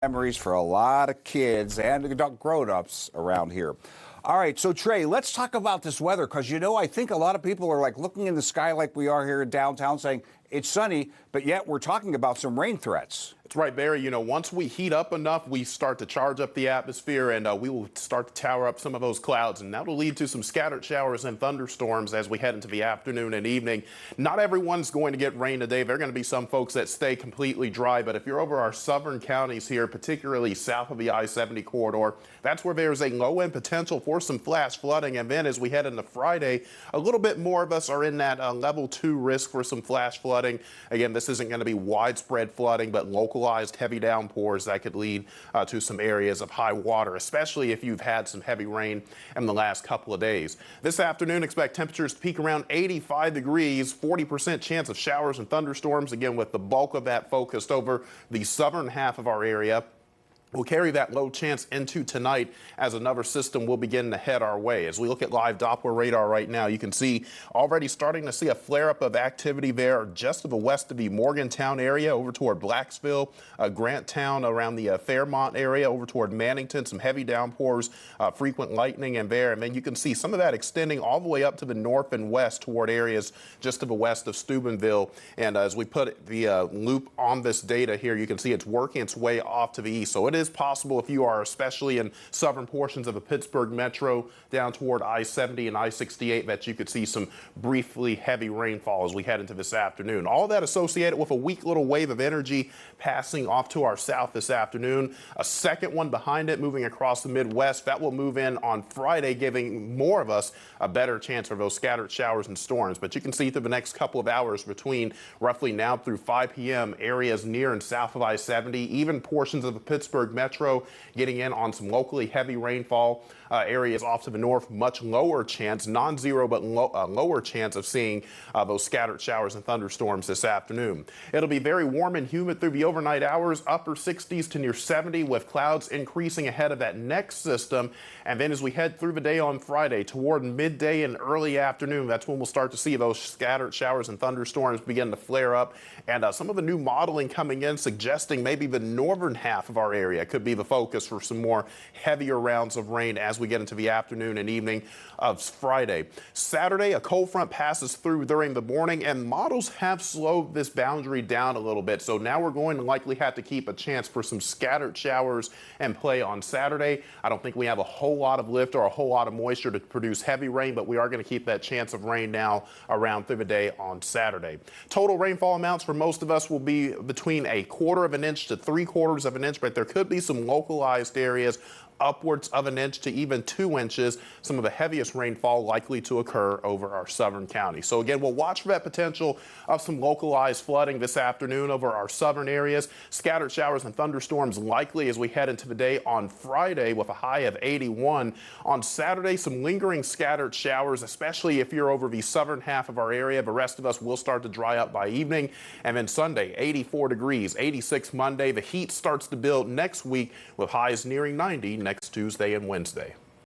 Memories for a lot of kids and adult grown-ups around here. All right, so Trey, let's talk about this weather because, I think a lot of people are like looking in the sky like we are here in downtown saying it's sunny, but yet we're talking about some rain threats. That's right, Barry. Once we heat up enough, we start to charge up the atmosphere and we will start to tower up some of those clouds. And that will lead to some scattered showers and thunderstorms as we head into the afternoon and evening. Not everyone's going to get rain today. There are going to be some folks that stay completely dry. But if you're over our southern counties here, particularly south of the I-70 corridor, that's where there's a low end potential for some flash flooding. And then as we head into Friday, a little bit more of us are in that level 2 risk for some flash flooding. Again, this isn't going to be widespread flooding, but localized heavy downpours that could lead to some areas of high water, especially if you've had some heavy rain in the last couple of days. This afternoon, expect temperatures to peak around 85 degrees, 40% chance of showers and thunderstorms, again, with the bulk of that focused over the southern half of our area. We'll carry that low chance into tonight as another system will begin to head our way. As we look at live Doppler radar right now, you can see already starting to see a flare-up of activity there just to the west of the Morgantown area over toward Blacksville, Grantown around the Fairmont area over toward Mannington, some heavy downpours, frequent lightning in there. And then you can see some of that extending all the way up to the north and west toward areas just to the west of Steubenville. And as we put the loop on this data here, you can see it's working its way off to the east. So it is possible if you are especially in southern portions of the Pittsburgh metro down toward I-70 and I-68 that you could see some briefly heavy rainfall as we head into this afternoon. All that associated with a weak little wave of energy passing off to our south this afternoon. A second one behind it moving across the Midwest. That will move in on Friday, giving more of us a better chance for those scattered showers and storms. But you can see through the next couple of hours between roughly now through 5 p.m. areas near and south of I-70, even portions of the Pittsburgh metro getting in on some locally heavy rainfall. Areas off to the north, much lower chance, non-zero, but lower chance of seeing those scattered showers and thunderstorms this afternoon. It'll be very warm and humid through the overnight hours, upper 60s to near 70, with clouds increasing ahead of that next system. And then as we head through the day on Friday toward midday and early afternoon, that's when we'll start to see those scattered showers and thunderstorms begin to flare up. And some of the new modeling coming in suggesting maybe the northern half of our area could be the focus for some more heavier rounds of rain as we get into the afternoon and evening of Friday. Saturday, a cold front passes through during the morning, and models have slowed this boundary down a little bit. So now we're going to likely have to keep a chance for some scattered showers and play on Saturday. I don't think we have a whole lot of lift or a whole lot of moisture to produce heavy rain, but we are going to keep that chance of rain now around through the day on Saturday. Total rainfall amounts for most of us will be between 1/4 of an inch to 3/4 of an inch, but there could be some localized areas upwards of an inch to even 2 inches, some of the heaviest rainfall likely to occur over our southern county. So again, we'll watch for that potential of some localized flooding this afternoon over our southern areas. Scattered showers and thunderstorms likely as we head into the day on Friday with a high of 81. On Saturday, some lingering scattered showers, especially if you're over the southern half of our area. The rest of us will start to dry up by evening. And then Sunday, 84 degrees, 86 Monday. The heat starts to build next week with highs nearing 90 next Tuesday and Wednesday.